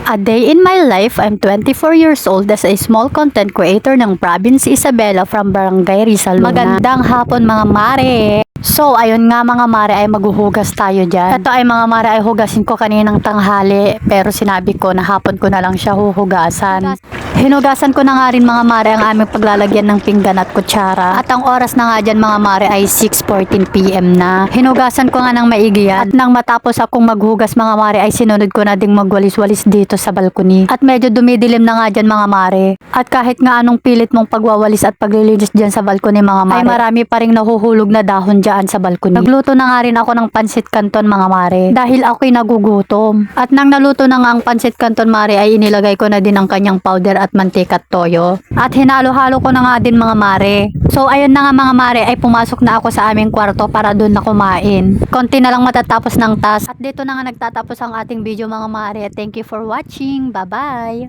A day in my life, I'm 24 years old as a small content creator ng province Isabela from Barangay Rizal. Magandang hapon mga mare! So, ayun nga mga mare ay maghuhugas tayo dyan. Ito ay mga mare ay hugasin ko kaninang tanghali pero sinabi ko na hapon ko na lang siya huhugasan. Hinugasan ko na nga rin mga mare ang aming paglalagyan ng pinggan at kutsara. At ang oras na nga dyan mga mare ay 6:14 PM na. Hinugasan ko nga ng maigi yan. At nang matapos akong maghugas mga mare ay sinunod ko na ding magwalis-walis dito sa balkoni. At medyo dumidilim na nga dyan mga mare. At kahit nga anong pilit mong pagwawalis at paglilinis dyan sa balkoni mga mare, ay marami pa rin nahuhulog na dahon dyan sa balkoni. Nagluto na nga rin ako ng pansit canton mga mare. Dahil ako'y nagugutom. At nang naluto na nga ang pansit canton mare ay inilagay ko na din ang kanyang powder at mantika at toyo. At hinalo-halo ko na nga din mga mare. So ayun na nga mga mare ay pumasok na ako sa aming kwarto para doon na kumain. Konti na lang matatapos ng task. At dito na nga nagtatapos ang ating video mga mare. Thank you for watching. Bye bye!